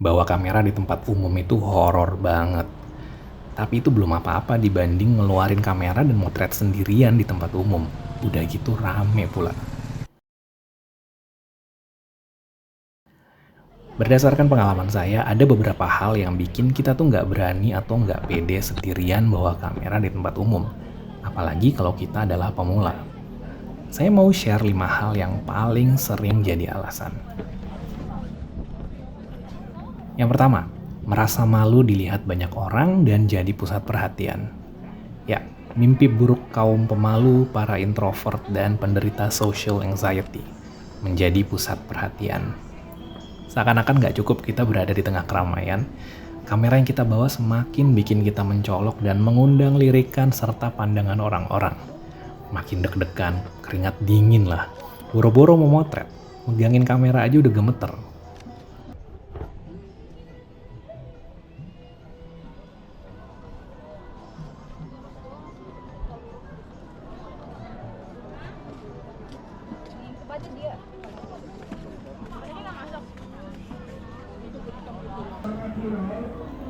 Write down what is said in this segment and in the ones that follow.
Bawa kamera di tempat umum itu horor banget. Tapi itu belum apa-apa dibanding ngeluarin kamera dan motret sendirian di tempat umum. Udah gitu rame pula. Berdasarkan pengalaman saya, ada beberapa hal yang bikin kita tuh nggak berani atau nggak pede sendirian bawa kamera di tempat umum. Apalagi kalau kita adalah pemula. Saya mau share 5 hal yang paling sering jadi alasan. Yang pertama, merasa malu dilihat banyak orang dan jadi pusat perhatian. Ya, mimpi buruk kaum pemalu, para introvert, dan penderita social anxiety menjadi pusat perhatian. Seakan-akan gak cukup kita berada di tengah keramaian, kamera yang kita bawa semakin bikin kita mencolok dan mengundang lirikan serta pandangan orang-orang. Makin deg-degan, keringat dingin lah. Boro-boro mau motret, megangin kamera aja udah gemeter.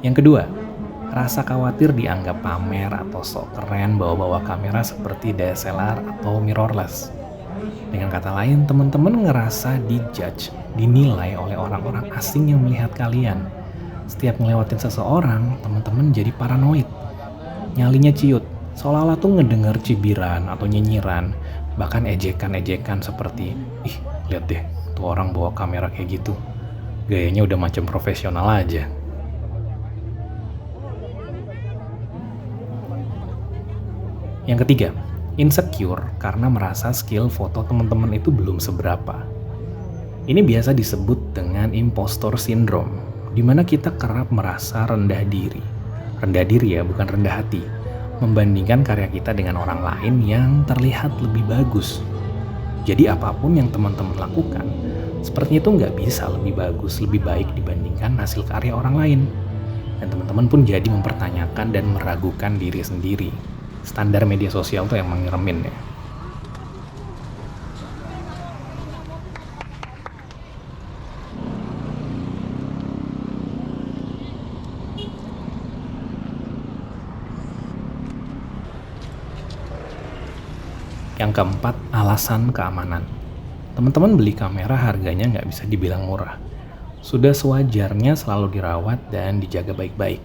Yang kedua, rasa khawatir dianggap pamer atau sok keren bawa-bawa kamera seperti DSLR atau mirrorless. Dengan kata lain, teman-teman ngerasa dijudge, dinilai oleh orang-orang asing yang melihat kalian. Setiap ngelewatin seseorang, teman-teman jadi paranoid. Nyalinya ciut, seolah-olah tuh ngedenger cibiran atau nyinyiran, bahkan ejekan-ejekan seperti, ih lihat deh, tuh orang bawa kamera kayak gitu. Gayanya udah macam profesional aja. Yang ketiga, insecure karena merasa skill foto teman-teman itu belum seberapa. Ini biasa disebut dengan impostor syndrome, di mana kita kerap merasa rendah diri. Rendah diri ya, bukan rendah hati. Membandingkan karya kita dengan orang lain yang terlihat lebih bagus. Jadi apapun yang teman-teman lakukan, sepertinya itu nggak bisa lebih bagus, lebih baik dibandingkan hasil karya orang lain. Dan teman-teman pun jadi mempertanyakan dan meragukan diri sendiri. Standar media sosial tuh emang ngeremin ya. Yang keempat, alasan keamanan. Teman-teman beli kamera harganya nggak bisa dibilang murah. Sudah sewajarnya selalu dirawat dan dijaga baik-baik.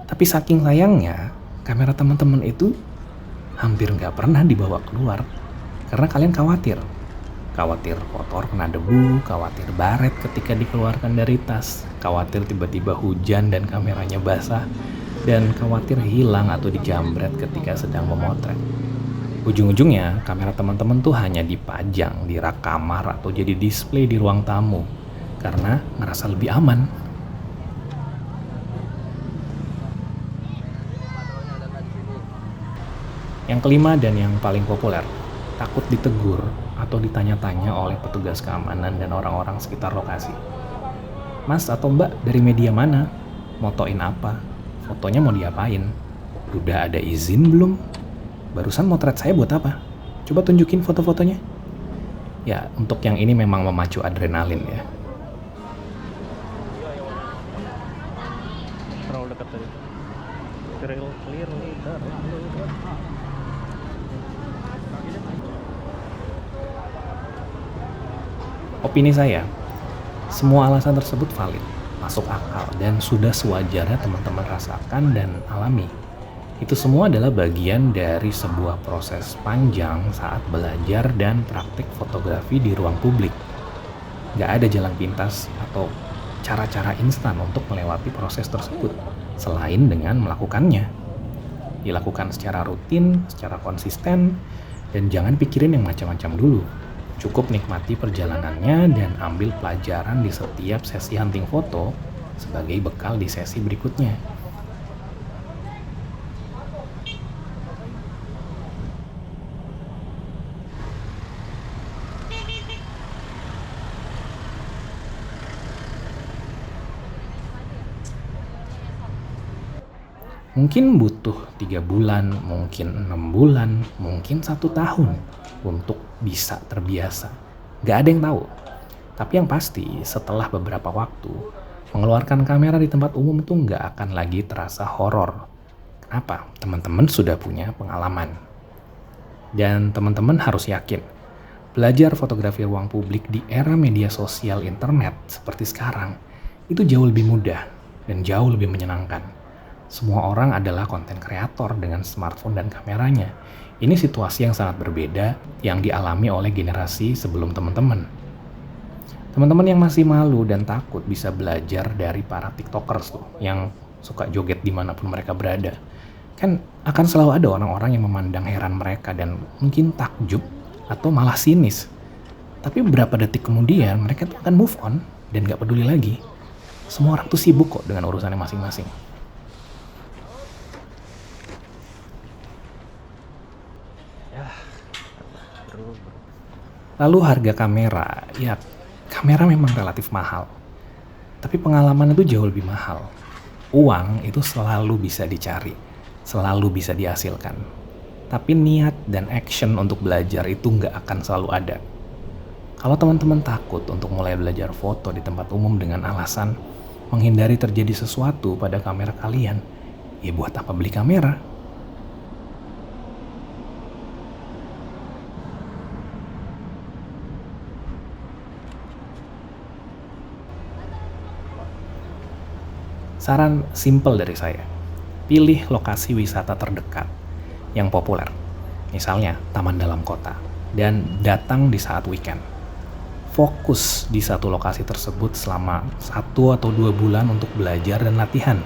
Tapi saking sayangnya, kamera teman-teman itu hampir nggak pernah dibawa keluar. Karena kalian khawatir. Khawatir kotor kena debu, khawatir baret ketika dikeluarkan dari tas, khawatir tiba-tiba hujan dan kameranya basah, dan khawatir hilang atau dijambret ketika sedang memotret. Ujung-ujungnya, kamera teman-teman tuh hanya dipajang di rak kamar atau jadi display di ruang tamu karena ngerasa lebih aman. Yang kelima dan yang paling populer, takut ditegur atau ditanya-tanya oleh petugas keamanan dan orang-orang sekitar lokasi. Mas atau mbak dari media mana? Motoin apa? Fotonya mau diapain? Udah ada izin belum? Barusan motret saya buat apa? Coba tunjukin foto-fotonya. Ya, untuk yang ini memang memacu adrenalin ya. Terlalu dekat tadi. Clear leader. Opini saya, semua alasan tersebut valid, masuk akal, dan sudah sewajarnya teman-teman rasakan dan alami. Itu semua adalah bagian dari sebuah proses panjang saat belajar dan praktik fotografi di ruang publik. Gak ada jalan pintas atau cara-cara instan untuk melewati proses tersebut, selain dengan melakukannya. Dilakukan secara rutin, secara konsisten, dan jangan pikirin yang macam-macam dulu. Cukup nikmati perjalanannya dan ambil pelajaran di setiap sesi hunting foto sebagai bekal di sesi berikutnya. Mungkin butuh 3 bulan, mungkin 6 bulan, mungkin 1 tahun untuk bisa terbiasa. Gak ada yang tahu. Tapi yang pasti setelah beberapa waktu, Mengeluarkan kamera di tempat umum tuh nggak akan lagi terasa horor. Kenapa? Teman-teman sudah punya pengalaman. Dan teman-teman harus yakin, belajar fotografi ruang publik di era media sosial internet seperti sekarang, itu jauh lebih mudah dan jauh lebih menyenangkan. Semua orang adalah konten kreator dengan smartphone dan kameranya. Ini situasi yang sangat berbeda yang dialami oleh generasi sebelum teman-teman. Teman-teman yang masih malu dan takut bisa belajar dari para tiktokers tuh, yang suka joget dimanapun mereka berada. Kan akan selalu ada orang-orang yang memandang heran mereka dan mungkin takjub atau malah sinis. Tapi beberapa detik kemudian mereka tuh akan move on dan gak peduli lagi. Semua orang tuh sibuk kok dengan urusannya masing-masing. Ya, bro. Lalu harga kamera, ya kamera memang relatif mahal. Tapi pengalaman itu jauh lebih mahal. Uang itu selalu bisa dicari, selalu bisa dihasilkan. Tapi niat dan action untuk belajar itu nggak akan selalu ada. Kalau teman-teman takut untuk mulai belajar foto di tempat umum dengan alasan menghindari terjadi sesuatu pada kamera kalian, ya buat apa beli kamera? Saran simple dari saya, pilih lokasi wisata terdekat yang populer, misalnya taman dalam kota, dan datang di saat weekend. Fokus di satu lokasi tersebut selama 1 atau 2 bulan untuk belajar dan latihan,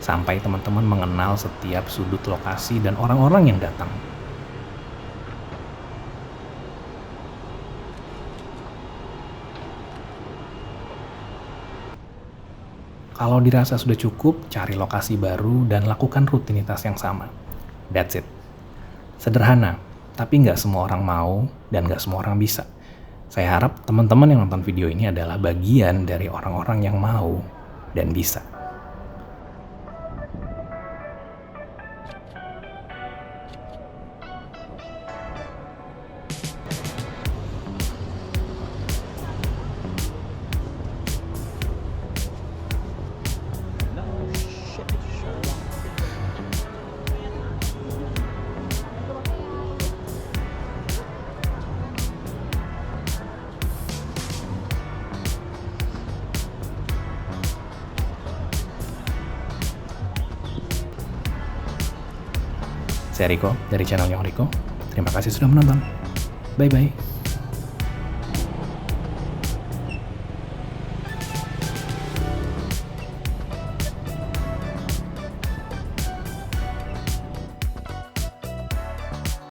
sampai teman-teman mengenal setiap sudut lokasi dan orang-orang yang datang. Kalau dirasa sudah cukup, cari lokasi baru dan lakukan rutinitas yang sama. That's it. Sederhana, tapi nggak semua orang mau dan nggak semua orang bisa. Saya harap teman-teman yang nonton video ini adalah bagian dari orang-orang yang mau dan bisa. No shit, Sherlock. Saya Riko dari channel Yang Riko. Terima kasih sudah menonton. Bye-bye.